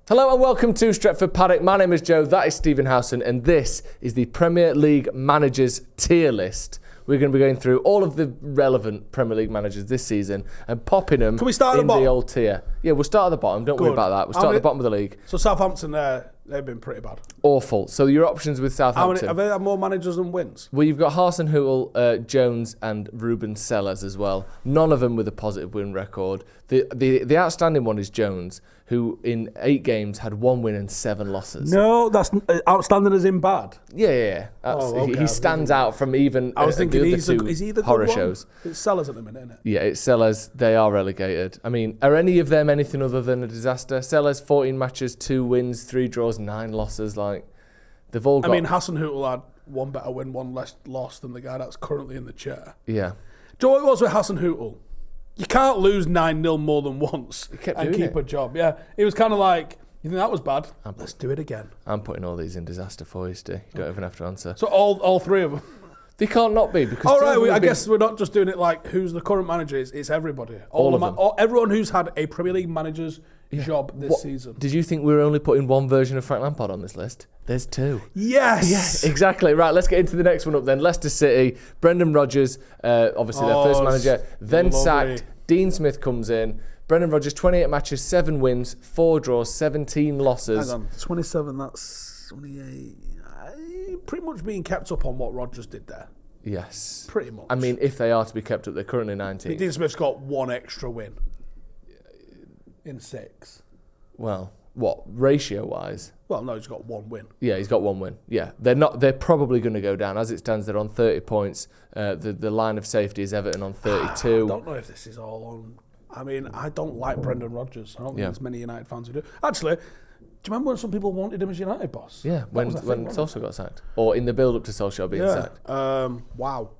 Hello and welcome to Stretford Paddock. My name is Joe, that is Stephen Howson, and this is the Premier League managers tier list. We're going to be going through all of the relevant Premier League managers this season and popping them Can we start at in the bottom? the old tier. Yeah, we'll start at the bottom. Don't worry about that. We'll start at the bottom of the league. So Southampton, they've been pretty bad. Awful. So your options with Southampton. Have they had more managers than wins? Well, you've got Harsson Hootel, Jones and Ruben Sellers as well. None of them with a positive win record. The outstanding one is Jones, who in 8 games had 1 win and 7 losses. No, that's outstanding as in bad. Yeah. He stands out from even I was thinking, the is other he the horror good one? shows. It's Sellers at the minute, isn't it? Yeah, it's Sellers. They are relegated. I mean, are any of them anything other than a disaster? Sellers, 14 matches, 2 wins, 3 draws, 9 losses. Like, they've all got... I mean, Hassan Hootel had 1 better win, 1 less loss than the guy that's currently in the chair. Yeah. Do you know what it was with Hassan Hootel? You can't lose 9-0 more than once and keep a job. Yeah, it was kind of like, you think that was bad? Let's do it again. I'm putting all these in disaster for you, Steve. You don't even have to answer. So all 3 of them? They can't not be. Because all right, I guess we're not just doing it like who's the current manager. It's everybody. All of them. Everyone who's had a Premier League manager's job this season. Did you think we were only putting one version of Frank Lampard on this list? There's 2. Yes. Exactly. Right, let's get into the next one up then. Leicester City, Brendan Rodgers, obviously their first manager, then lovely. sacked. Dean Smith comes in. Brendan Rodgers, 28 matches, 7 wins, 4 draws, 17 losses. Hang on, 27, that's 28. Pretty much being kept up on what Rodgers did there. Yes. Pretty much. I mean, if they are to be kept up, they're currently 19th. Dean Smith's got 1 extra win in 6. Well, what, ratio-wise? Well, no, he's got 1 win. Yeah, he's got 1 win. Yeah, they're probably going to go down. As it stands, they're on 30 points. The line of safety is Everton on 32. I don't know if this is all on... I mean, I don't like Brendan Rodgers. I don't think there's many United fans who do. Actually, do you remember when some people wanted him as United boss? Yeah, when Solskjaer got sacked. Or in the build-up to Solskjaer being sacked. Wow.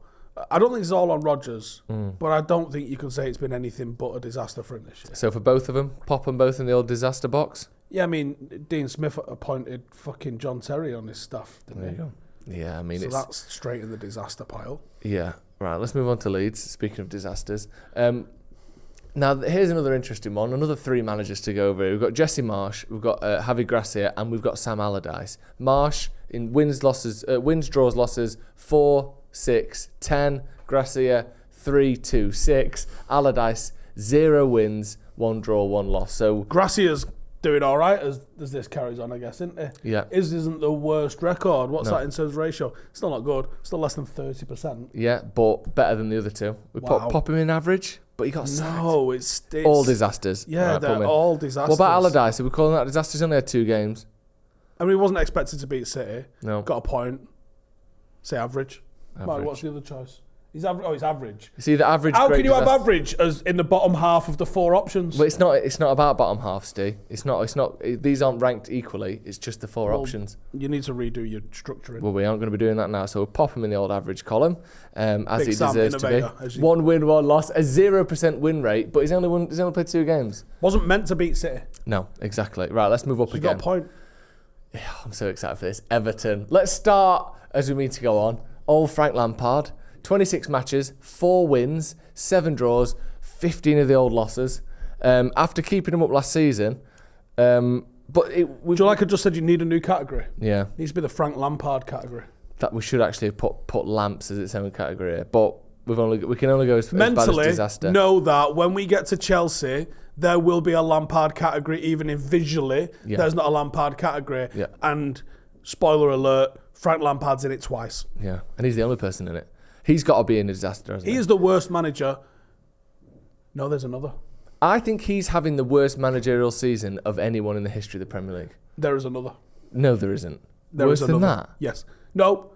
I don't think it's all on Rodgers, but I don't think you can say it's been anything but a disaster for him this year. So for both of them, pop them both in the old disaster box? Yeah, I mean, Dean Smith appointed fucking John Terry on his staff, didn't he? There you go. Yeah, I mean, so that's straight in the disaster pile. Yeah. Right, let's move on to Leeds, speaking of disasters. Now, here's another interesting one. Another 3 managers to go over. We've got Jesse Marsh, we've got Javi Gracia, and we've got Sam Allardyce. Marsh, in wins, draws, losses, 4, 6, 10. Gracia, 3, 2, 6. Allardyce, 0 wins, 1 draw, 1 loss. So Gracia's doing all right as this carries on, I guess, isn't it? Yeah. His isn't the worst record. What's that in terms of ratio? Still not good. Still less than 30%. Yeah, but better than the other 2. We pop him in average, but he got sacked. No, it's all disasters. Yeah, right, they're all disasters. What about Allardyce? Are we calling that disasters? He only had 2 games. I mean, he wasn't expected to beat City. No. Got a point. Say average. Mark, what's the other choice? He's average. See, the average. How can you have average as in the bottom half of the 4 options? But it's not about bottom half, Steve. It's not. These aren't ranked equally. It's just the 4 options. You need to redo your structuring. Well, we aren't going to be doing that now. So we'll pop him in the old average column, as Big he Sam, deserves to innovator, be. 1 win, 1 loss, a 0% win rate, but he's only played 2 games. Wasn't meant to beat City. No, exactly. Right, let's move up again. You got a point. Yeah, I'm so excited for this. Everton. Let's start as we mean to go on. Old Frank Lampard. 26 matches, 4 wins, 7 draws, 15 of the old losses. After keeping him up last season, would you like I just said you need a new category? Yeah. It needs to be the Frank Lampard category. That we should actually have put lamps as its own category here, but we can only go as bad as disaster. Know that when we get to Chelsea, there will be a Lampard category, even if visually there's not a Lampard category. Yeah. And spoiler alert, Frank Lampard's in it twice. Yeah, and he's the only person in it. He's got to be in a disaster, hasn't he? He is the worst manager. No, there's another. I think he's having the worst managerial season of anyone in the history of the Premier League. There is another. No, there isn't. Worse than that? Yes. No.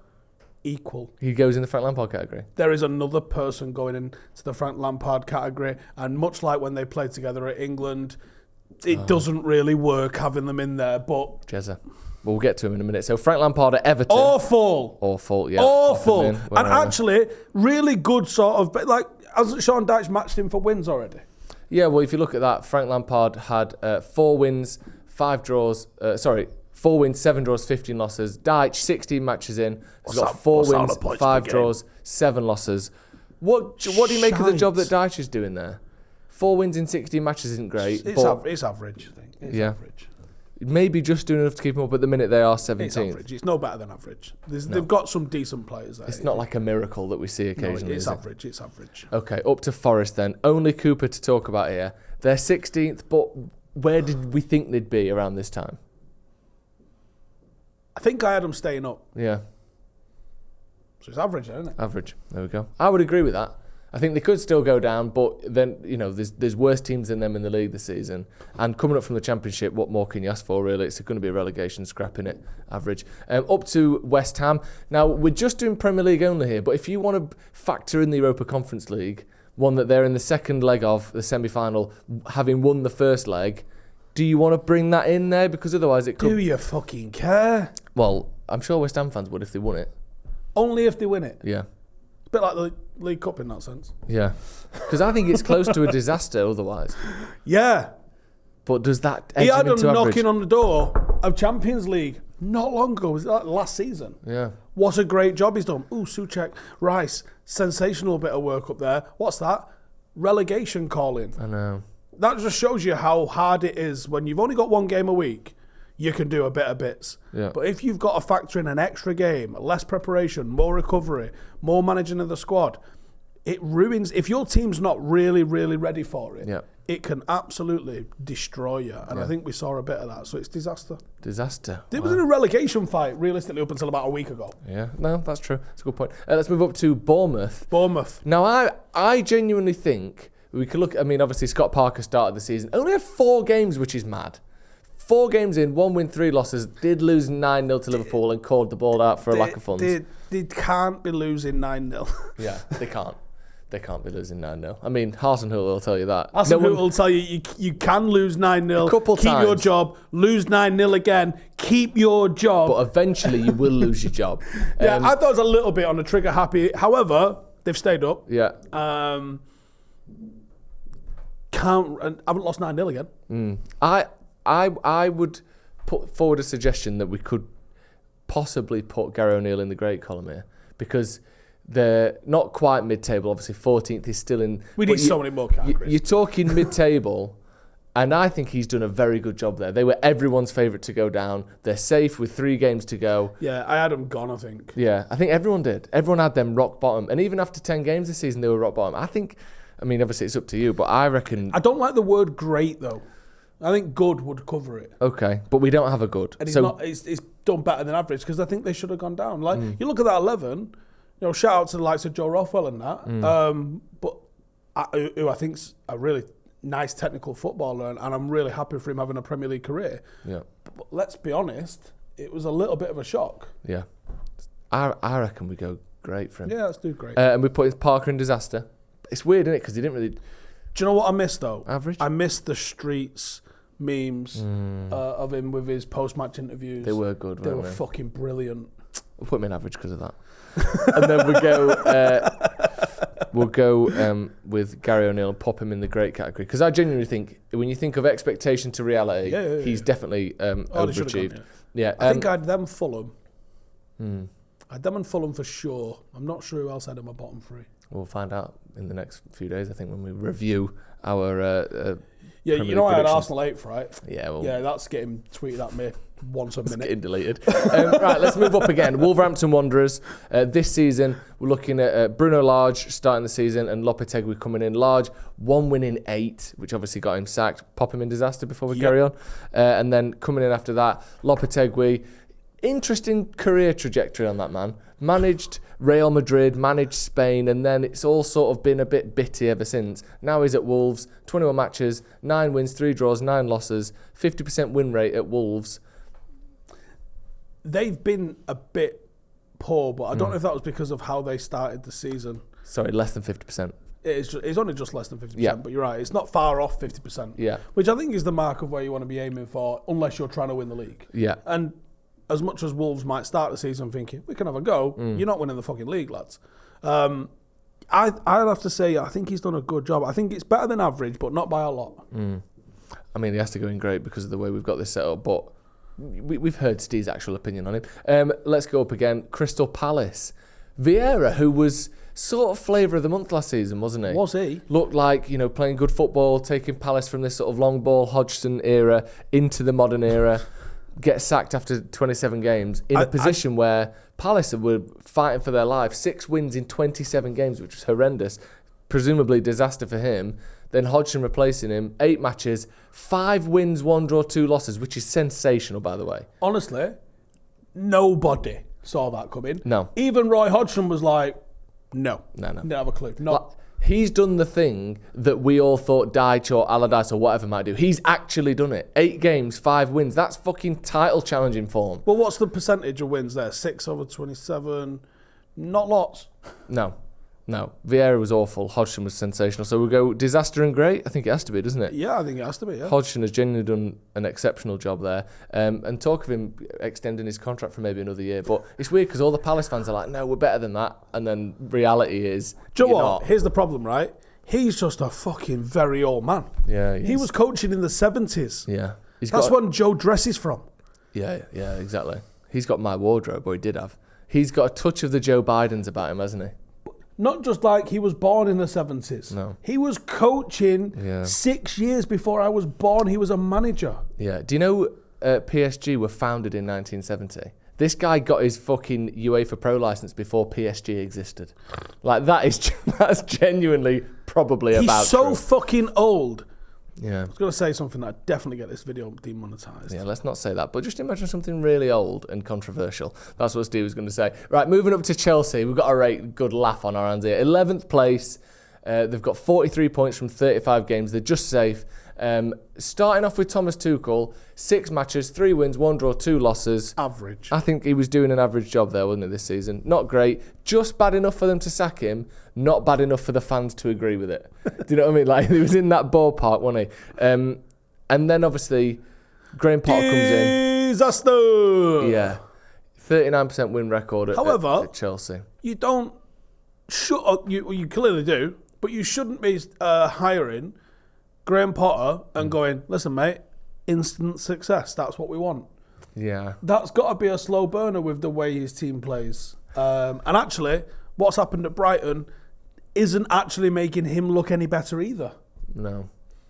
Equal. He goes in the Frank Lampard category. There is another person going into the Frank Lampard category, and much like when they played together at England, it doesn't really work having them in there, but... Jezza. We'll get to him in a minute. So Frank Lampard at Everton. Awful, yeah. Awful. And actually, really good sort of... Like, hasn't Sean Dyche matched him for wins already? Yeah, well, if you look at that, Frank Lampard had 4 wins, 5 draws... 4 wins, 7 draws, 15 losses. Dyche, 16 matches in. He's got 4 wins, 5 draws, 7 losses. What do you make of the job that Dyche is doing there? 4 wins in 16 matches isn't great. It's average, I think. It's average. maybe just doing enough to keep them up. At the minute, they are 17th. It's average. It's no better than average. They've got some decent players there. It's not like a miracle that we see occasionally. No, it's average. It's average. Okay, up to Forest then. Only Cooper to talk about here. They're 16th, but where did we think they'd be around this time? I think I had them staying up. Yeah. So it's average, isn't it? Average. There we go. I would agree with that. I think they could still go down, but then, there's worse teams than them in the league this season. And coming up from the Championship, what more can you ask for, really? It's going to be a relegation scrap in it, average. Up to West Ham. Now, we're just doing Premier League only here, but if you want to factor in the Europa Conference League, one that they're in the second leg of, the semi-final, having won the first leg, do you want to bring that in there? Because otherwise it could... Do you fucking care? Well, I'm sure West Ham fans would if they won it. Only if they win it. Yeah. It's a bit like the League Cup in that sense. Yeah. Because I think it's close to a disaster otherwise. Yeah. But does that edge He had him them into knocking average? on the door of Champions League not long ago. Was that last season? Yeah. What a great job he's done. Ooh, Souček, Rice, sensational bit of work up there. What's that? Relegation calling. I know. That just shows you how hard it is when you've only got one game a week. You can do a bit of bits. Yeah. But if you've got to factor in an extra game, less preparation, more recovery, more managing of the squad, it ruins. If your team's not really, really ready for it, it can absolutely destroy you. And I think we saw a bit of that. So it's disaster. Disaster. It was in a relegation fight, realistically, up until about a week ago. Yeah, no, that's true. That's a good point. Let's move up to Bournemouth. Bournemouth. Now, I genuinely think we could look. I mean, obviously, Scott Parker started the season. Only had 4 games, which is mad. 4 games in, 1 win, 3 losses. Did lose 9-0 to Liverpool and called the ball out for a lack of funds. They can't be losing 9-0. Yeah, they can't. They can't be losing 9-0. I mean, Hasenhüttl will tell you that. Hasenhüttl will tell you can lose 9-0. A couple keep times. Your job. Lose 9-0 again. Keep your job. But eventually you will lose your job. Yeah, I thought it was a little bit on the trigger happy. However, they've stayed up. Yeah. Haven't lost 9-0 again. I would put forward a suggestion that we could possibly put Gary O'Neill in the great column here, because they're not quite mid-table. Obviously, 14th is still in. We need so many more categories. You're talking mid-table, and I think he's done a very good job there. They were everyone's favourite to go down. They're safe with 3 games to go. Yeah, I had them gone, I think. Yeah, I think everyone did. Everyone had them rock bottom. And even after 10 games this season, they were rock bottom. I mean, obviously, it's up to you, but I reckon... I don't like the word great, though. I think good would cover it. Okay, but we don't have a good. And he's done better than average, because I think they should have gone down. Like, you look at that 11... shout out to the likes of Joe Rothwell and that. But who I think's a really nice technical footballer, and I'm really happy for him having a Premier League career. Yeah. But let's be honest, it was a little bit of a shock. Yeah. I reckon we go great for him. Yeah, let's do great. And we put Parker in disaster. It's weird, isn't it? Because he didn't really... Do you know what I missed, though? Average? I missed the streets memes of him with his post-match interviews. They were good, They weren't were fucking brilliant. We'll put him in average because of that. And then we'll go with Gary O'Neill and pop him in the great category, because I genuinely think when you think of expectation to reality, he's definitely overachieved. I think I had them Fulham. I had them and Fulham for sure. I'm not sure who else had in my bottom 3. We'll find out in the next few days, I think, when we review our Premier League I had Arsenal 8th, right? Yeah, well, that's getting tweeted at me once a minute. Getting deleted. Right, let's move up again. Wolverhampton Wanderers. This season, we're looking at Bruno Lage starting the season and Lopetegui coming in. Lage, 1 win in 8, which obviously got him sacked. Pop him in disaster before we carry on. And then coming in after that, Lopetegui. Interesting career trajectory on that man. Managed Real Madrid, managed Spain, and then it's all sort of been a bit bitty ever since. Now he's at Wolves, 21 matches, 9 wins, 3 draws, 9 losses, 50% win rate at Wolves. They've been a bit poor, but I don't know if that was because of how they started the season. Sorry, less than 50%. It's only just less than 50%, but you're right. It's not far off 50%. Yeah. Which I think is the mark of where you want to be aiming for, unless you're trying to win the league. Yeah. And as much as Wolves might start the season thinking, we can have a go, you're not winning the fucking league, lads. I'd have to say, I think he's done a good job. I think it's better than average, but not by a lot. I mean, he has to go in great because of the way we've got this set up, but we've heard Steve's actual opinion on him. Let's go up again. Crystal Palace. Vieira, who was sort of flavour of the month last season, wasn't he? Was he? Looked like, playing good football, taking Palace from this sort of long ball Hodgson era into the modern era, get sacked after 27 games in a position where Palace were fighting for their life. 6 wins in 27 games, which was horrendous. Presumably disaster for him. Then Hodgson replacing him. 8 matches, 5 wins, 1 draw, 2 losses, which is sensational, by the way. Honestly, nobody saw that coming. No. Even Roy Hodgson was like, no. Didn't have a clue. No. Like, he's done the thing that we all thought Dyche or Allardyce or whatever might do. He's actually done it. 8 games, 5 wins. That's fucking title challenging form. Well, what's the percentage of wins there? 6 over 27? Not lots. No. Vieira was awful. Hodgson was sensational. So we'll go disaster and great. I think it has to be, doesn't it? Yeah, I think it has to be, yeah. Hodgson has genuinely done an exceptional job there. And talk of him extending his contract for maybe another year. But it's weird because all the Palace fans are like, no, we're better than that. And then reality is, do you know what? not. Here's the problem, right? He's just a fucking very old man. Yeah, he was coaching in the 70s. Yeah. That's when Joe Dress is from. Yeah, exactly. He's got my wardrobe, or he did have. He's got a touch of the Joe Bidens about him, hasn't he? Not just like he was born in the 70s. No. He was coaching 6 years before I was born. He was a manager. Yeah. Do you know PSG were founded in 1970? This guy got his fucking UEFA Pro license before PSG existed. Like, that's genuinely probably about He's so true. fucking old. Yeah. I was going to say something that I'd definitely get this video demonetized. Yeah, let's not say that. But just imagine something really old and controversial. That's what Steve was going to say. Right, moving up to Chelsea. We've got a good laugh on our hands here. 11th place. They've got 43 points from 35 games. They're just safe. Starting off with Thomas Tuchel, 6 matches, 3 wins, 1 draw, 2 losses. Average. I think he was doing an average job there, wasn't he, this season? Not great. Just bad enough for them to sack him. Not bad enough for the fans to agree with it. Do you know what I mean? Like, he was in that ballpark, wasn't he? And then, obviously, Graham Potter comes in. Disaster! Yeah. 39% win record at Chelsea. You don't... You clearly do, but you shouldn't be hiring Graham Potter and going, listen, mate, instant success. That's what we want. Yeah. That's got to be a slow burner with the way his team plays. And actually, what's happened at Brighton isn't actually making him look any better either. No.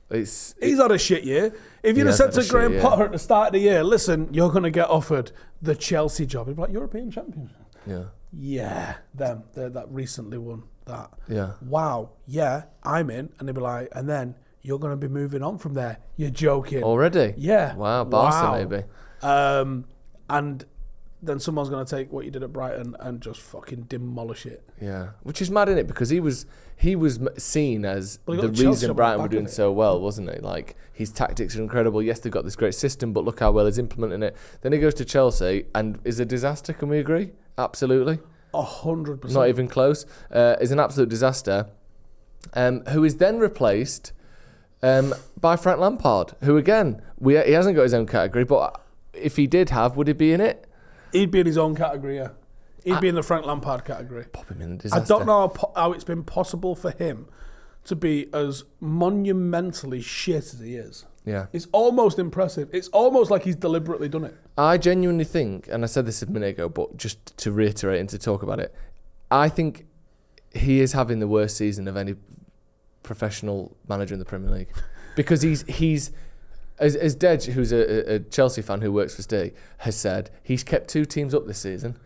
He's had a shit year. If you'd have said to Graham Potter at the start of the year, listen, you're going to get offered the Chelsea job. He'd be like, European champion. Yeah. Yeah, them. That recently won that. Yeah. Wow. Yeah, I'm in. And they'd be like, and then you're going to be moving on from there. You're joking. Already? Yeah. Wow, Barca maybe. And then someone's going to take what you did at Brighton and just fucking demolish it. Yeah, which is mad, isn't it? Because he was seen as the Chelsea reason Brighton were doing so well, wasn't he? Like, his tactics are incredible. Yes, they've got this great system, but look how well he's implementing it. Then he goes to Chelsea and is a disaster. Can we agree? Absolutely. 100%. Not even close. Is an absolute disaster. Who is then replaced by Frank Lampard, who again he hasn't got his own category, but if he did have, would he be in it? He'd be in his own category, yeah. He'd be in the Frank Lampard category. Pop him in a disaster. I don't know how it's been possible for him to be as monumentally shit as he is. Yeah. It's almost impressive. It's almost like he's deliberately done it. I genuinely think, and I said this a minute ago, but just to reiterate and to talk about it, I think he is having the worst season of any professional manager in the Premier League. Because he's as Dej, who's a Chelsea fan who works for Steve, has said, he's kept 2 teams up this season.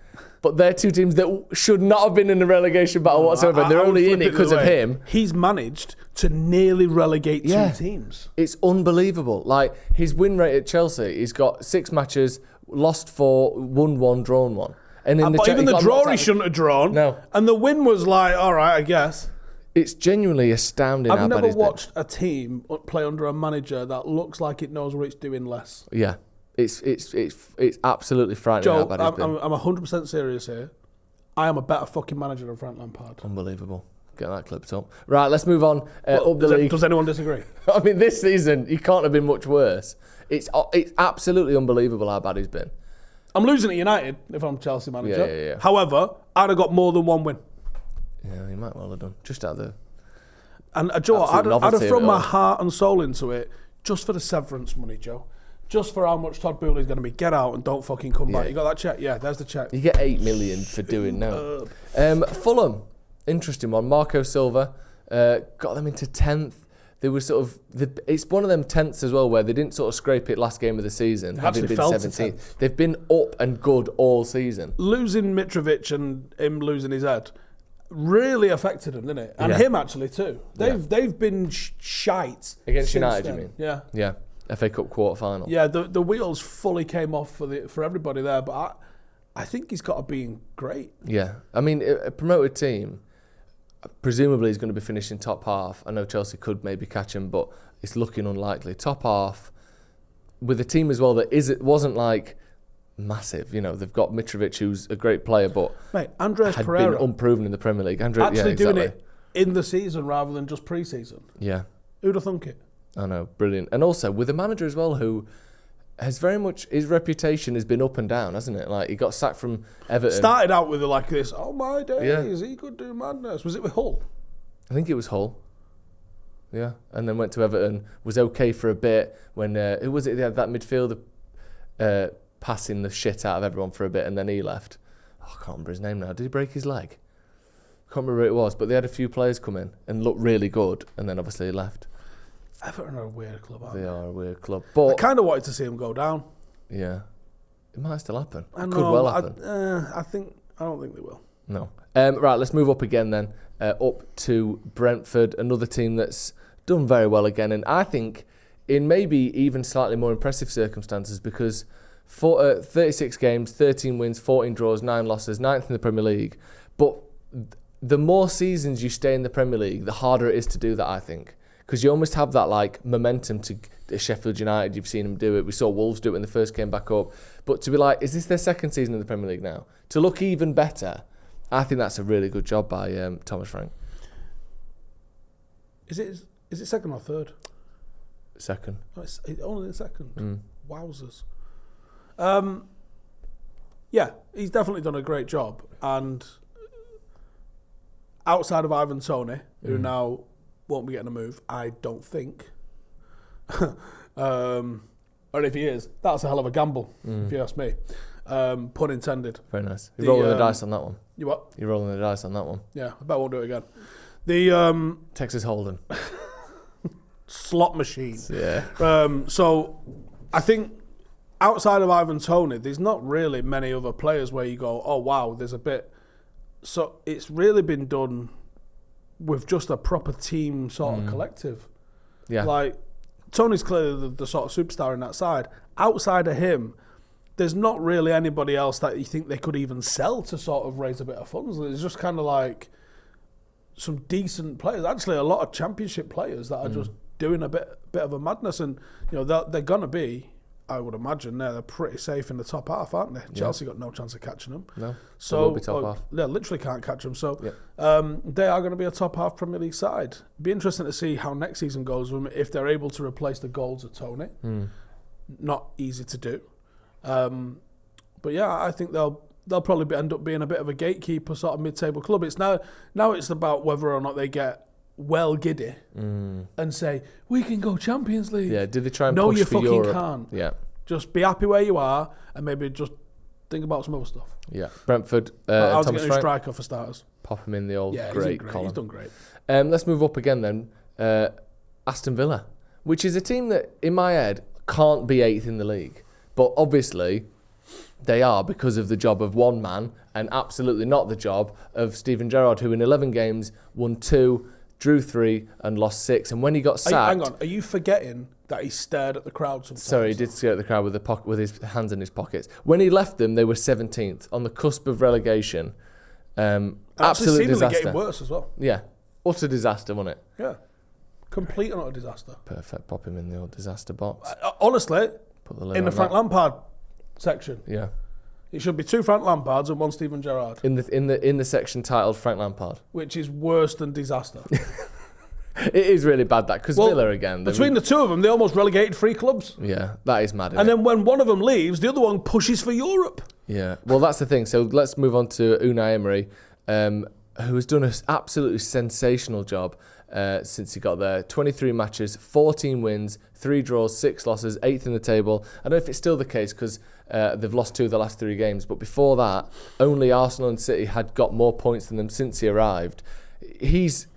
But they're 2 teams that should not have been in the relegation battle whatsoever. And they're only in it because of him. He's managed to nearly relegate 2 teams. It's unbelievable. Like, his win rate at Chelsea, he's got 6 matches, lost 4, won 1, drawn 1. And in but even the draw he shouldn't have drawn. No. And the win was like, all right, I guess. It's genuinely astounding how bad I've never he's watched a team play under a manager that looks like it knows what it's doing less. Yeah. It's absolutely frightening how bad he's been. I'm 100% serious here. I am a better fucking manager than Frank Lampard. Unbelievable. Get that clipped up. Right, let's move on up the league. Does anyone disagree? I mean, this season, he can't have been much worse. It's absolutely unbelievable how bad he's been. I'm losing at United if I'm Chelsea manager. Yeah. However, I'd have got more than 1 win. Yeah, he might well have done. Just out of the... And Joe, I'd have thrown my heart and soul into it just for the severance money, Joe. Just for how much Todd Boehly's going to be. Get out and don't fucking come back. You got that check? Yeah, there's the check. You get 8 million for doing now. Fulham. interesting one. Marco Silva got them into 10th. They were sort of it's one of them 10ths as well where they didn't sort of scrape it last game of the season, having been 17th. They've been up and good all season. Losing Mitrovic and him losing his head really affected them, didn't it? And him actually too. They've been shite against United. Then. You mean? Yeah. Yeah. FA Cup quarter final. Yeah. The wheels fully came off for everybody there, but I think he's got to be great. Yeah. I mean, a promoted team. Presumably he's going to be finishing top half. I know Chelsea could maybe catch him, but it's looking unlikely. Top half with a team as well that wasn't like massive. You know, they've got Mitrovic, who's a great player, but Andres had Pereira been unproven in the Premier League. Doing it in the season rather than just pre-season. Yeah. Who'd have thunk it? I know, brilliant. And also with a manager as well who has very much, his reputation has been up and down, hasn't it? Like, he got sacked from Everton. Started out with like this, oh my days, he could do madness. Was it with Hull? I think it was Hull. Yeah. And then went to Everton, was okay for a bit when, who was it? They had that midfielder passing the shit out of everyone for a bit, and then he left. Oh, I can't remember his name now. Did he break his leg? Can't remember who it was, but they had a few players come in and looked really good, and then obviously he left. Everton are a weird club, aren't they? They are a weird club. But I kind of wanted to see him go down. Yeah. It might still happen. I know, could well happen. I don't think they will. No. Right, let's move up again then. Up to Brentford, another team that's done very well again. And I think in maybe even slightly more impressive circumstances because 36 games, 13 wins, 14 draws, 9 losses, 9th in the Premier League. But the more seasons you stay in the Premier League, the harder it is to do that, I think. Because you almost have that like momentum to Sheffield United. You've seen them do it. We saw Wolves do it when they first came back up. But to be like, is this their second season in the Premier League now? To look even better, I think that's a really good job by Thomas Frank. Is it second or third? Second. Oh, it's only the second. Wowzers. Yeah, he's definitely done a great job. And outside of Ivan Toney, who now won't be getting a move, I don't think. Or if he is, that's a hell of a gamble, if you ask me. Pun intended. Very nice. You're rolling the dice on that one. You what? You're rolling the dice on that one. Yeah, I bet I won't do it again. The Texas Hold'em. slot machine. Yeah. So I think outside of Ivan Toney, there's not really many other players where you go, oh wow, there's a bit. So it's really been done with just a proper team sort of collective. Yeah. Like, Tony's clearly the sort of superstar in that side. Outside of him, there's not really anybody else that you think they could even sell to sort of raise a bit of funds. There's just kind of like some decent players. Actually, a lot of championship players that are just doing a bit of a madness. And, you know, they're going to be, I would imagine, they're pretty safe in the top half, aren't they? Yeah. Chelsea got no chance of catching them. No, so they will be top half. They literally can't catch them. So they are going to be a top half Premier League side. Be interesting to see how next season goes with them, if they're able to replace the goals of Toney. Not easy to do. But yeah, I think they'll probably end up being a bit of a gatekeeper sort of mid-table club. It's now it's about whether or not they get well giddy and say, we can go Champions League. Yeah, did they try and no, push you for fucking Europe? can't. Yeah. Just be happy where you are and maybe just think about some other stuff. Yeah. Brentford, I was Thomas getting a Frank. striker for starters. Pop him in the old great column. He's done great. Let's move up again then. Aston Villa, which is a team that, in my head, can't be 8th in the league. But obviously, they are because of the job of one man and absolutely not the job of Steven Gerrard, who in 11 games won 2, drew 3 and lost 6. And when he got sacked... Hang on, are you forgetting that he stared at the crowd sometimes? Sorry, he did stare at the crowd with his hands in his pockets. When he left them, they were 17th, on the cusp of relegation. Absolute disaster. Getting worse as well. Yeah, utter disaster, wasn't it? Yeah, complete and utter disaster. Perfect, pop him in the old disaster box. Honestly, Put the lid in the on Frank that. Lampard section. Yeah. It should be 2 Frank Lampards and 1 Steven Gerrard. In the section titled Frank Lampard. Which is worse than disaster. It is really bad that, because Villa again. Between the two of them, they almost relegated 3 clubs. Yeah, that is mad. And then when one of them leaves, the other one pushes for Europe. Yeah, well, that's the thing. So let's move on to Unai Emery, who has done an absolutely sensational job. since he got there. 23 matches, 14 wins, 3 draws, 6 losses, 8th in the table. I don't know if it's still the case because they've lost 2 of the last 3 games, but before that, only Arsenal and City had got more points than them since he arrived. He's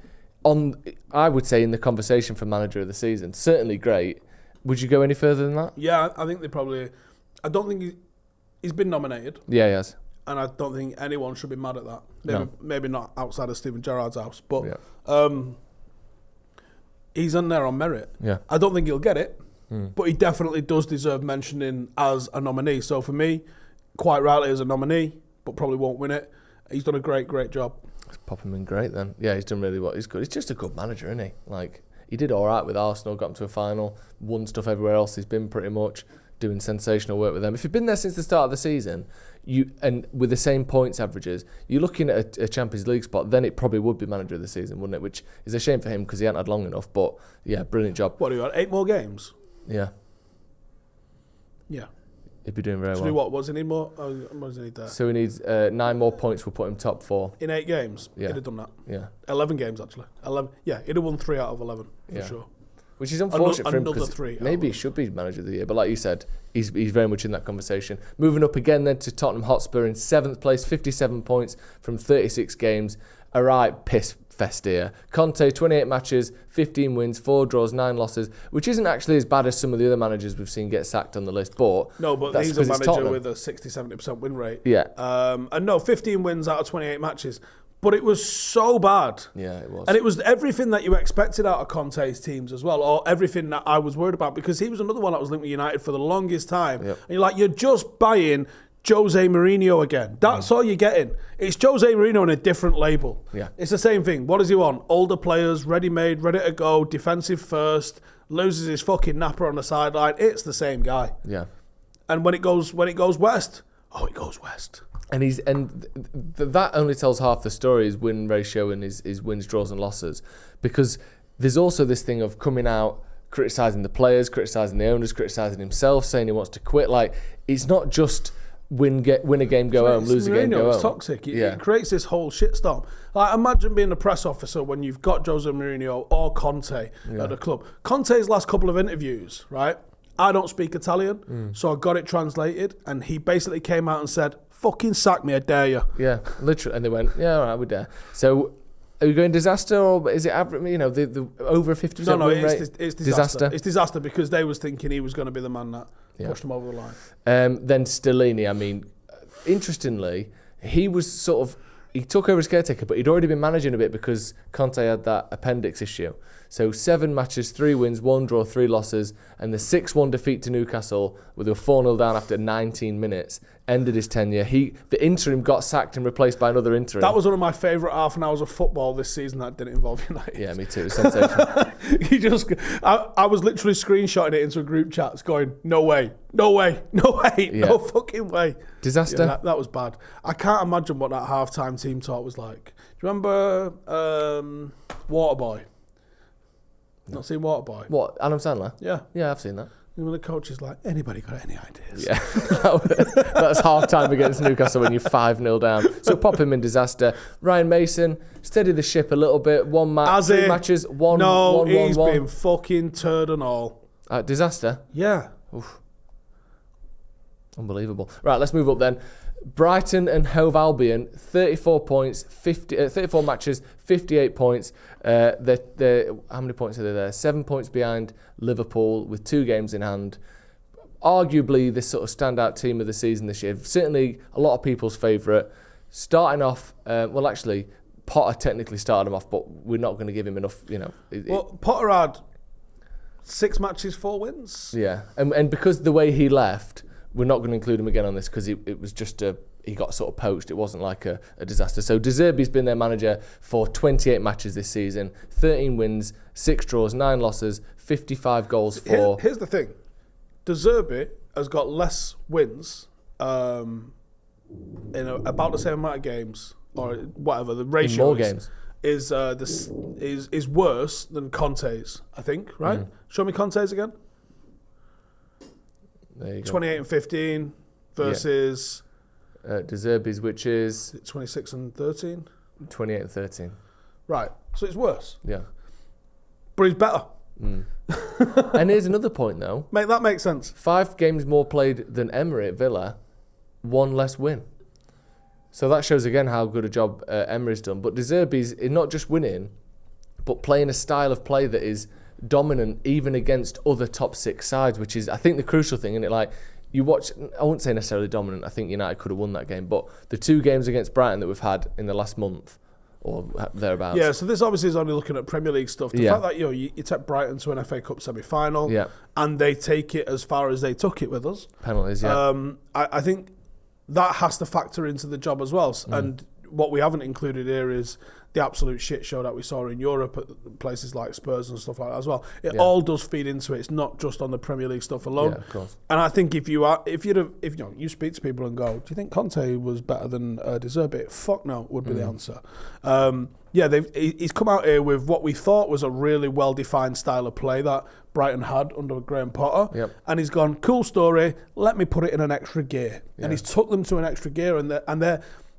on, I would say, in the conversation for manager of the season. Certainly great. Would you go any further than that? Yeah, I think they probably... I don't think he's been nominated. Yeah, he has. And I don't think anyone should be mad at that. Maybe not outside of Steven Gerrard's house, but he's in there on merit. Yeah. I don't think he'll get it, but he definitely does deserve mentioning as a nominee. So for me, quite rightly as a nominee, but probably won't win it. He's done a great job. Let's pop him in great then. Yeah, he's done really well. He's good. He's just a good manager, isn't he? Like, he did all right with Arsenal, got him to a final, won stuff everywhere else. He's been pretty much doing sensational work with them. If you've been there since the start of the season, and with the same points averages, you're looking at a Champions League spot, then it probably would be manager of the season, wouldn't it? Which is a shame for him because he hadn't had long enough. But yeah, brilliant job. What do you got? 8 more games? Yeah. Yeah. He'd be doing very well. So what? What does he need more? What does he need there? So he needs 9 more points. We'll put him top 4. In 8 games? Yeah. He'd have done that. Yeah. 11 games, actually. 11. Yeah, he'd have won 3 out of 11, for sure. Which is unfortunate for him because 3 maybe he should be manager of the year. But like you said, he's very much in that conversation. Moving up again then to Tottenham Hotspur in 7th place, 57 points from 36 games. A right piss fest here. Conte, 28 matches, 15 wins, 4 draws, 9 losses, which isn't actually as bad as some of the other managers we've seen get sacked on the list. But no, but he's a manager with a 60-70% win rate. Yeah. And no, 15 wins out of 28 matches. But it was so bad. Yeah, it was. And it was everything that you expected out of Conte's teams as well, or everything that I was worried about, because he was another one that was linked with United for the longest time. Yep. And you're like, you're just buying Jose Mourinho again. That's all you're getting. It's Jose Mourinho in a different label. Yeah. It's the same thing. What does he want? Older players, ready-made, ready to go, defensive first, loses his fucking napper on the sideline. It's the same guy. Yeah. And when it goes west, it goes west. And that only tells half the story, his win ratio and his wins, draws and losses. Because there's also this thing of coming out, criticising the players, criticising the owners, criticising himself, saying he wants to quit. Like, it's not just win a game, go home, lose a game, go home. It's toxic. It creates this whole shitstorm. Like, imagine being a press officer when you've got Jose Mourinho or Conte at the club. Conte's last couple of interviews, right? I don't speak Italian, so I got it translated, and he basically came out and said, fucking sack me, I dare you. Yeah, literally. And they went, yeah, all right, we dare. So, are you going disaster, or is it average? You know, the over 50% win rate? It's disaster. It's disaster because they was thinking he was going to be the man that pushed them over the line. Then Stellini, I mean, interestingly, he took over as caretaker, but he'd already been managing a bit because Conte had that appendix issue. So 7 matches, 3 wins, 1 draw, 3 losses, and the 6-1 defeat to Newcastle, where they were 4-0 down after 19 minutes, ended his tenure. The interim got sacked and replaced by another interim. That was one of my favourite half an hours of football this season that didn't involve United. Yeah, me too. It was sensational. I was literally screenshotting it into a group chat, going, no way, no fucking way. Disaster. Yeah, that was bad. I can't imagine what that half-time team talk was like. Do you remember Waterboy? Not seen Waterboy? What, Adam Sandler? Yeah. Yeah, I've seen that. When the coach is like, anybody got any ideas? Yeah, that's half-time against Newcastle when you're 5-0 down. So pop him in disaster. Ryan Mason, steady the ship a little bit. 1 match, 2 matches, 1 No, 1 he's 1 been fucking turd and all. Disaster? Yeah. Oof. Unbelievable. Right, let's move up then. Brighton and Hove Albion, 34 points, 34 matches, 58 points. They're how many points are they there? 7 points behind Liverpool with 2 games in hand. Arguably this sort of standout team of the season this year. Certainly a lot of people's favourite. Starting off, actually, Potter technically started him off, but we're not going to give him enough, Potter had 6 matches, 4 wins. Yeah, and because the way he left, we're not going to include him again on this because it was just he got sort of poached. It wasn't like a disaster. So De Zerbi's been their manager for 28 matches this season, 13 wins, 6 draws, 9 losses, 55 goals for. Here's the thing. De Zerbi has got less wins in about the same amount of games or whatever. The ratio in more games. Is worse than Conte's, I think, right? Show me Conte's again. There you go. 28 and 15 versus De Zerbi's, which is 26 and 13. 28 and 13. Right, so it's worse. Yeah. but he's better. And here's another point, though. Mate, that makes sense. 5 games more played than Emery at Villa, 1 less win. So that shows again how good a job Emery's done. But De Zerbi's not just winning, but playing a style of play that is dominant even against other top 6 sides, which is, I think, the crucial thing. And you watch, I wouldn't say necessarily dominant. I think United could have won that game. But the 2 games against Brighton that we've had in the last month, or thereabouts. Yeah, so this obviously is only looking at Premier League stuff. The fact that you take Brighton to an FA Cup semi-final, and they take it as far as they took it with us. Penalties, I think that has to factor into the job as well. And what we haven't included here is the absolute shit show that we saw in Europe at places like Spurs and stuff like that as well. It all does feed into it. It's not just on the Premier League stuff alone. Yeah, of course. And I think if you speak to people and go, do you think Conte was better than De Zerbi? Fuck no, would be the answer. He's come out here with what we thought was a really well-defined style of play that Brighton had under Graham Potter, and he's gone, cool story, let me put it in an extra gear. And he's took them to an extra gear, and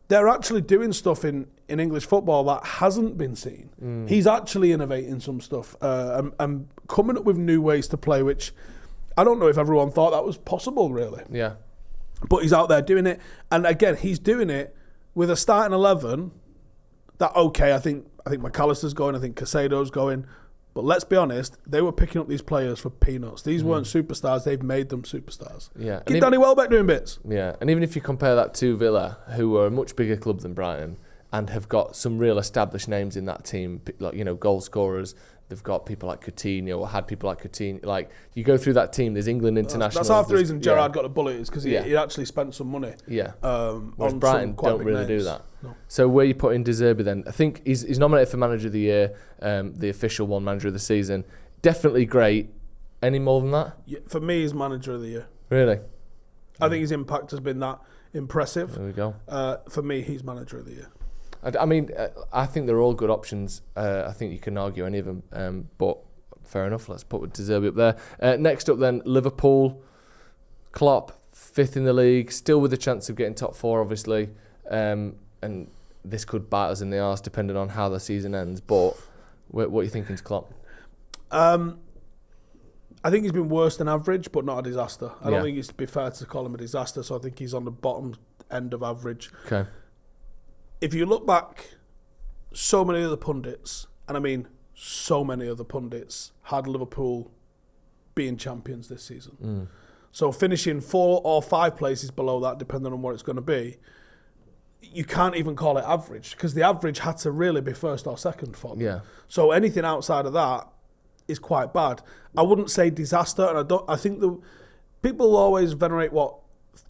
they're actually doing stuff in English football that hasn't been seen. He's actually innovating some stuff and coming up with new ways to play, which I don't know if everyone thought that was possible, really. Yeah. But he's out there doing it. And again, he's doing it with a starting 11 that, okay, I think McAllister's going, I think Casado's going. But let's be honest, they were picking up these players for peanuts. These weren't superstars. They've made them superstars. Yeah. Keep Danny Welbeck doing bits. Yeah. And even if you compare that to Villa, who are a much bigger club than Brighton and have got some real established names in that team, like, goal scorers. They've got people like Coutinho, or had people like Coutinho. Like, you go through that team, there's England internationals. That's half the reason Gerrard got a bullet, is because he actually spent some money. Yeah. Whereas Brighton don't really do that. No. So where you put in De Zerbi then? I think he's nominated for Manager of the Year, the official one, Manager of the Season. Definitely great. Any more than that? Yeah, for me, he's Manager of the Year. Really? I think his impact has been that impressive. There we go. For me, he's Manager of the Year. I mean, I think they're all good options. I think you can argue any of them, but fair enough. Let's put De Zerbi up there. Next up then, Liverpool. Klopp, 5th in the league, still with a chance of getting top 4, obviously. And this could bite us in the arse depending on how the season ends. But what are you thinking to Klopp? I think he's been worse than average, but not a disaster. I don't think it's to be fair to call him a disaster, so I think he's on the bottom end of average. Okay. If you look back, so many other pundits, and I mean so many other pundits, had Liverpool being champions this season. So finishing 4 or 5 places below that, depending on what it's going to be, you can't even call it average, because the average had to really be first or second for them. Yeah. So anything outside of that is quite bad. I wouldn't say disaster, and I think the people always venerate what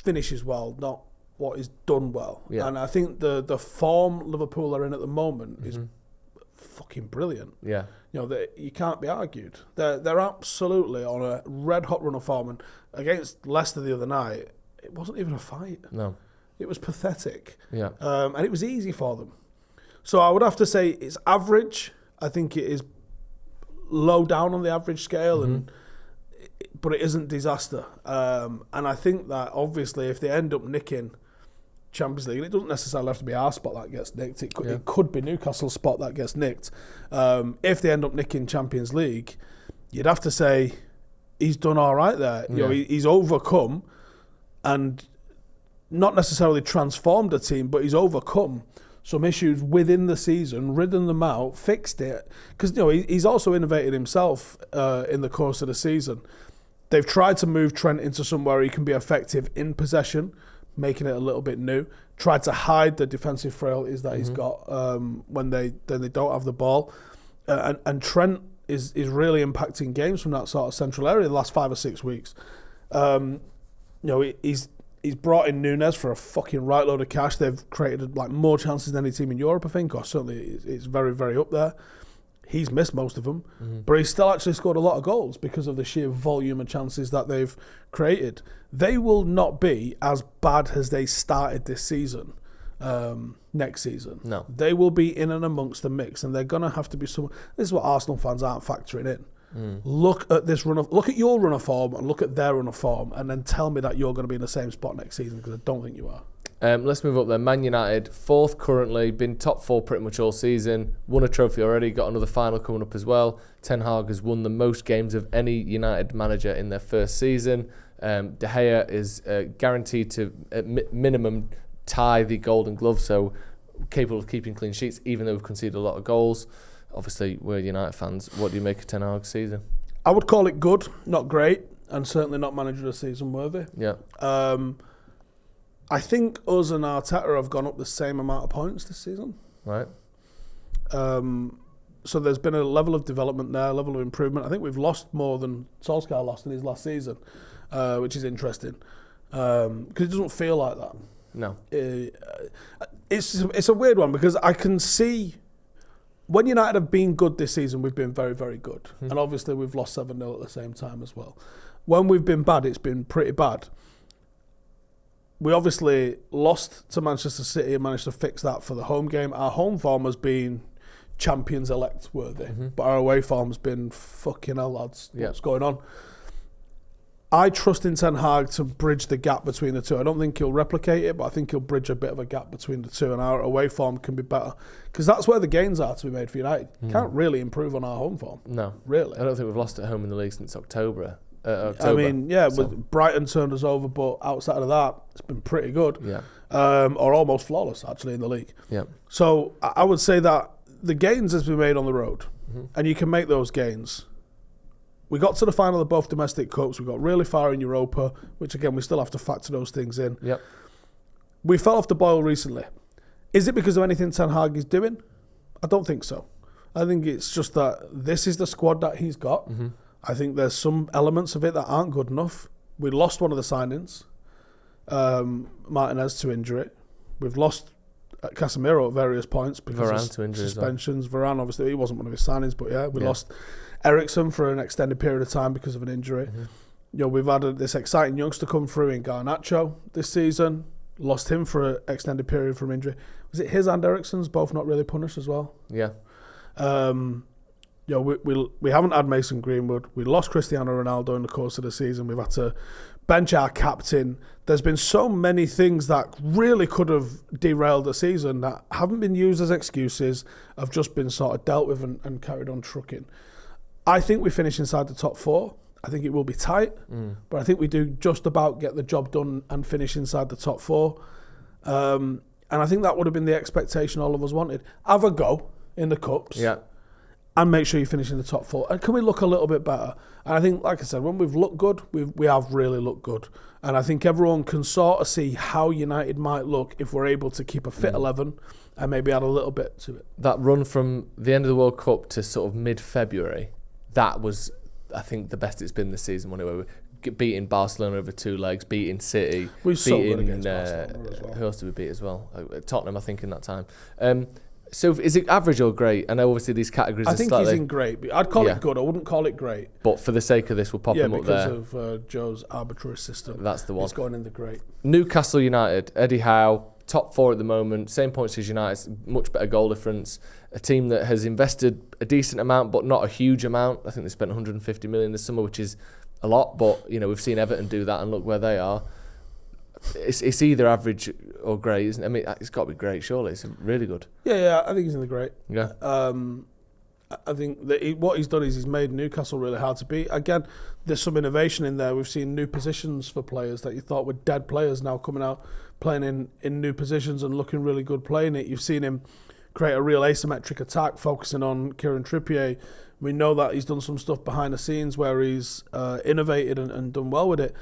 finishes well, not what is done well. Yeah. And I think the form Liverpool are in at the moment is fucking brilliant. Yeah. You can't be argued. They're absolutely on a red hot run of form, and against Leicester the other night, it wasn't even a fight. No. It was pathetic. Yeah. And it was easy for them. So I would have to say it's average. I think it is low down on the average scale, but it isn't disaster. And I think that obviously if they end up nicking Champions League, and it doesn't necessarily have to be our spot that gets nicked, it could be Newcastle's spot that gets nicked. If they end up nicking Champions League, you'd have to say he's done all right there. Yeah. He's overcome and not necessarily transformed a team, but he's overcome some issues within the season, ridden them out, fixed it. Because he's also innovated himself in the course of the season. They've tried to move Trent into somewhere he can be effective in possession, making it a little bit new. Tried to hide the defensive frailties that he's got when they don't have the ball. And Trent is really impacting games from that sort of central area the last 5 or 6 weeks. He's brought in Núñez for a fucking right load of cash. They've created more chances than any team in Europe, I think, or certainly it's very, very up there. He's missed most of them, but he's still actually scored a lot of goals because of the sheer volume of chances that they've created. They will not be as bad as they started this season next season. No. They will be in and amongst the mix, and they're going to have to be someone. This is what Arsenal fans aren't factoring in. Look at your run of form and look at their run of form, and then tell me that you're going to be in the same spot next season, because I don't think you are. Let's move up there. Man United, 4th currently, been top 4 pretty much all season. Won a trophy already, got another final coming up as well. Ten Hag has won the most games of any United manager in their first season. De Gea is guaranteed to, at minimum, tie the Golden Glove, so capable of keeping clean sheets, even though we've conceded a lot of goals. Obviously, we're United fans. What do you make of Ten Hag's season? I would call it good, not great, and certainly not manager of the season worthy. Yeah. I think us and Arteta have gone up the same amount of points this season. Right. So there's been a level of development there, a level of improvement. I think we've lost more than Solskjaer lost in his last season, which is interesting, because it doesn't feel like that. No. It's a weird one, because I can see when United have been good this season, we've been very, very good. And obviously we've lost 7-0 at the same time as well. When we've been bad, it's been pretty bad. We obviously lost to Manchester City and managed to fix that for the home game. Our home form has been champions-elect worthy, but our away form has been fucking hell, lads. What's going on? I trust in Ten Hag to bridge the gap between the two. I don't think he'll replicate it, but I think he'll bridge a bit of a gap between the two, and our away form can be better. Because that's where the gains are to be made for United. Can't really improve on our home form. No. Really. I don't think we've lost at home in the league since October. I mean, Brighton turned us over, but outside of that, it's been pretty good. Yeah. Or almost flawless, actually, in the league. Yeah. So I would say that the gains has been made on the road, and you can make those gains. We got to the final of both domestic cups. We got really far in Europa, which, again, we still have to factor those things in. Yep. We fell off the boil recently. Is it because of anything Ten Hag is doing? I don't think so. I think it's just that this is the squad that he's got. I think there's some elements of it that aren't good enough. We lost one of the signings, Martinez, to injury. We've lost Casemiro at various points because of suspensions. Varane, obviously, he wasn't one of his signings, but we lost Eriksen for an extended period of time because of an injury. You know, we've had this exciting youngster come through in Garnacho this season. Lost him for an extended period from injury. Was it his and Eriksen's both not really punished as well? Yeah. You know, we haven't had Mason Greenwood. We lost Cristiano Ronaldo in the course of the season. We've had to bench our captain. There's been so many things that really could have derailed the season that haven't been used as excuses, have just been sort of dealt with and carried on trucking. I think we finish inside the top 4. I think it will be tight, but I think we do just about get the job done and finish inside the top 4. And I think that would have been the expectation all of us wanted. Have a go in the cups. Yeah. And make sure you finish in the top 4. And can we look a little bit better? And I think, like I said, when we've looked good, we have really looked good. And I think everyone can sort of see how United might look if we're able to keep a fit 11 and maybe add a little bit to it. That run from the end of the World Cup to sort of mid-February, that was, I think, the best it's been this season. When we were beating Barcelona over 2 legs, beating City, we've so good against Barcelona as well. Who else did we beat as well? Tottenham, I think, in that time. So is it average or great? I know obviously these categories are slightly... I think he's in great. I'd call it good. I wouldn't call it great. But for the sake of this, we'll pop him up there. Yeah, because of Joe's arbitrary system. That's the one. It's going in the great. Newcastle United, Eddie Howe, top 4 at the moment, same points as United, much better goal difference. A team that has invested a decent amount, but not a huge amount. I think they spent 150 million this summer, which is a lot. But you know, we've seen Everton do that, and look where they are. It's either average or great, isn't it? I mean, it's got to be great, surely. It's really good. Yeah, I think he's in the great. Yeah. I think that what he's done is he's made Newcastle really hard to beat. Again, there's some innovation in there. We've seen new positions for players that you thought were dead players now coming out, playing in new positions and looking really good playing it. You've seen him create a real asymmetric attack, focusing on Kieran Trippier. We know that he's done some stuff behind the scenes where he's innovated and done well with it.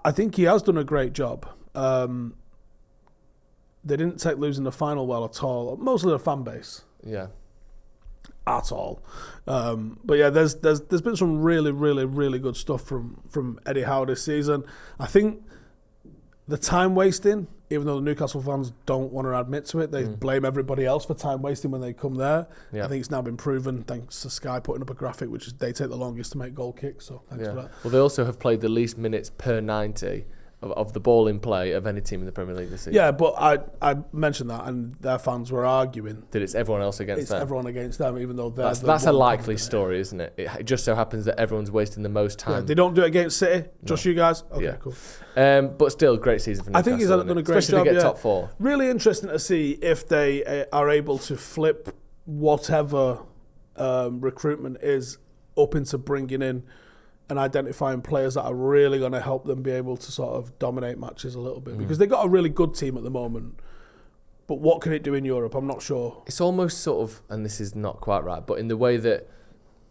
I think he has done a great job. They didn't take losing the final well at all. Mostly the fan base. Yeah. At all. But yeah, there's been some really, really, really good stuff from Eddie Howe this season. I think the time wasting, even though the Newcastle fans don't want to admit to it, they blame everybody else for time wasting when they come there. Yeah. I think it's now been proven thanks to Sky putting up a graphic, which is they take the longest to make goal kicks. So thanks for that. Well, they also have played the least minutes per 90 of the ball in play of any team in the Premier League this season. Yeah, but I mentioned that, and their fans were arguing that it's everyone else against them. It's everyone against them, even though they're that's a likely story, isn't it? It just so happens that everyone's wasting the most time. Yeah, they don't do it against City, just you guys. Okay, cool. But still, great season for Newcastle. I think he's done a great especially job. To get top 4. Really interesting to see if they are able to flip whatever recruitment is up into bringing in and identifying players that are really going to help them be able to sort of dominate matches a little bit. Because they've got a really good team at the moment. But what can it do in Europe? I'm not sure. It's almost sort of, and this is not quite right, but in the way that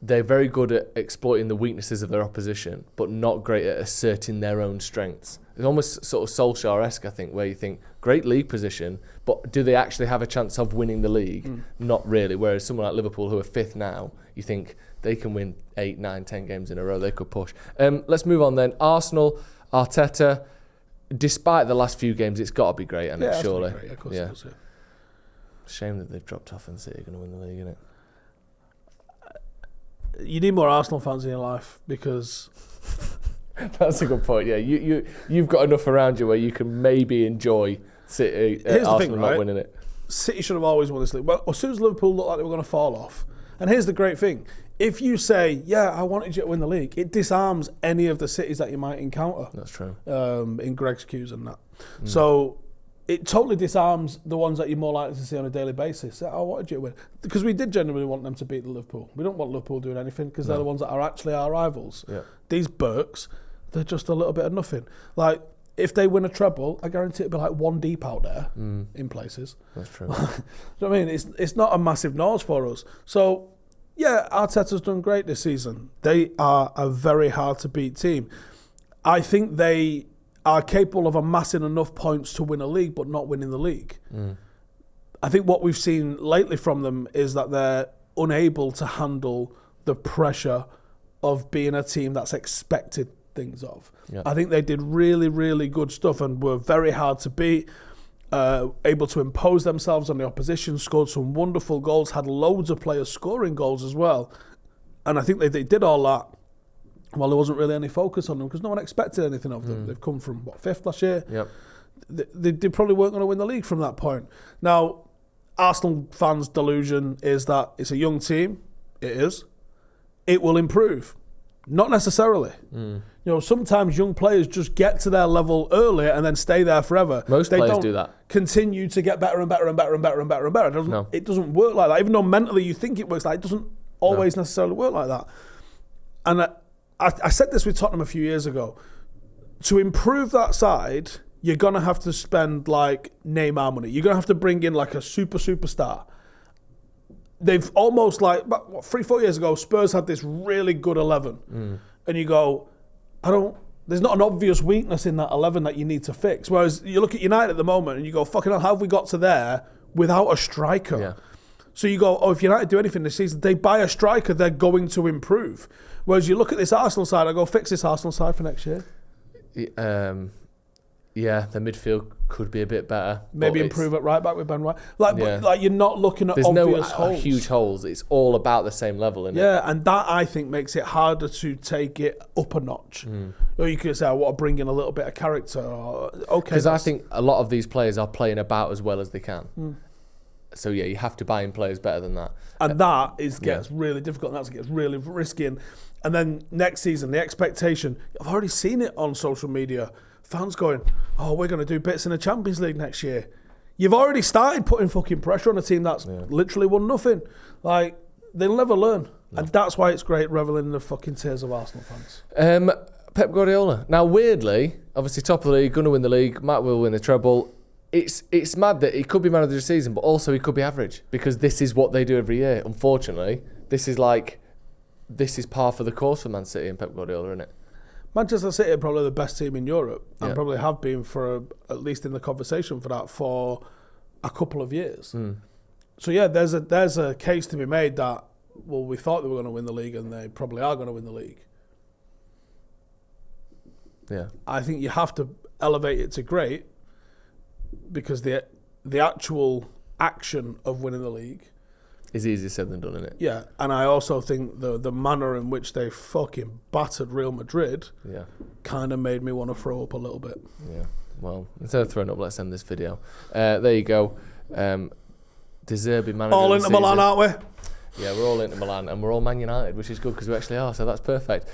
they're very good at exploiting the weaknesses of their opposition, but not great at asserting their own strengths. It's almost sort of Solskjaer-esque, I think, where you think, great league position, but do they actually have a chance of winning the league? Not really. Whereas someone like Liverpool, who are 5th now, you think they can win 8, 9, 10 games in a row. They could push. Let's move on then. Arsenal, Arteta, despite the last few games, it's got to be great, and it's surely. Great. Of course it does, Shame that they've dropped off and City are going to win the league, isn't it? You need more Arsenal fans in your life because... That's a good point, yeah. You've got enough around you where you can maybe enjoy City, Arsenal not winning it. City should have always won this league. Well, as soon as Liverpool looked like they were going to fall off, and here's the great thing, if you say, yeah, I wanted you to win the league, it disarms any of the cities that you might encounter. That's true. In Greg's queues and that. So it totally disarms the ones that you're more likely to see on a daily basis. I wanted you to win. Because we did genuinely want them to beat Liverpool. We don't want Liverpool doing anything because they're the ones that are actually our rivals. Yeah. These Burks, they're just a little bit of nothing. Like, if they win a treble, I guarantee it'll be like 1 deep out there in places. That's true. Do you know what I mean? It's not a massive nose for us. So, yeah, Arteta's done great this season. They are a very hard to beat team. I think they are capable of amassing enough points to win a league, but not winning the league. I think what we've seen lately from them is that they're unable to handle the pressure of being a team that's expected things of. Yeah. I think they did really, really good stuff and were very hard to beat, able to impose themselves on the opposition, scored some wonderful goals, had loads of players scoring goals as well. And I think they did all that while there wasn't really any focus on them because no one expected anything of them. They've come from, 5th last year? Yep. They probably weren't going to win the league from that point. Now, Arsenal fans' delusion is that it's a young team. It is. It will improve. Not necessarily. You know, sometimes young players just get to their level earlier and then stay there forever. Most players do that. Continue to get better and better and better and better and better and better. It doesn't work like that. Even though mentally you think it works like that, it doesn't always necessarily work like that. And I said this with Tottenham a few years ago. To improve that side, you're going to have to spend like Neymar money. You're going to have to bring in like a superstar. They've almost like, 3-4 years ago, Spurs had this really good 11. And you go, there's not an obvious weakness in that 11 that you need to fix. Whereas you look at United at the moment and you go, fucking hell, how have we got to there without a striker? Yeah. So you go, if United do anything this season, they buy a striker, they're going to improve. Whereas you look at this Arsenal side, I go, fix this Arsenal side for next year. Yeah, the midfield could be a bit better. Maybe improve at right back with Ben White. But you're not looking at There's obvious holes. There's huge holes. It's all about the same level, isn't it? Yeah, and that I think makes it harder to take it up a notch. Or you could say, I want to bring in a little bit of character. Because I think a lot of these players are playing about as well as they can. So yeah, you have to buy in players better than that. And that gets really difficult, and that gets really risky. And then next season, the expectation, I've already seen it on social media. Fans going, we're going to do bits in the Champions League next year. You've already started putting fucking pressure on a team that's literally won nothing. Like, they'll never learn. No. And that's why it's great reveling in the fucking tears of Arsenal fans. Pep Guardiola. Now, weirdly, obviously top of the league, going to win the league, Matt will win the treble. It's mad that he could be man of the season, but also he could be average because this is what they do every year. Unfortunately, this is par for the course for Man City and Pep Guardiola, isn't it? Manchester City are probably the best team in Europe and probably have been for at least in the conversation for that for a couple of years. So yeah, there's a case to be made that we thought they were going to win the league and they probably are going to win the league. Yeah, I think you have to elevate it to great because the actual action of winning the league It's easier said than done, isn't it? Yeah, and I also think the manner in which they fucking battered Real Madrid kind of made me want to throw up a little bit. Yeah, well, instead of throwing up, let's end this video. There you go. De Zerbi manager all into Milan, aren't we? Yeah, we're all into Milan, and we're all Man United, which is good because we actually are, so that's perfect.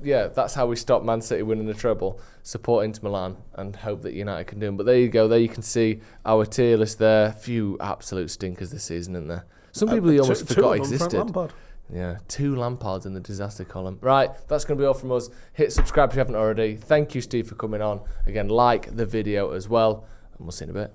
Yeah, that's how we stop Man City winning the treble. Support Inter Milan and hope that United can do them. But there you go. There you can see our tier list there. Few absolute stinkers this season, isn't there? Some people you almost forgot existed. Yeah, 2 Lampards in the disaster column. Right, that's going to be all from us. Hit subscribe if you haven't already. Thank you, Steve, for coming on. Again, like the video as well, and we'll see you in a bit.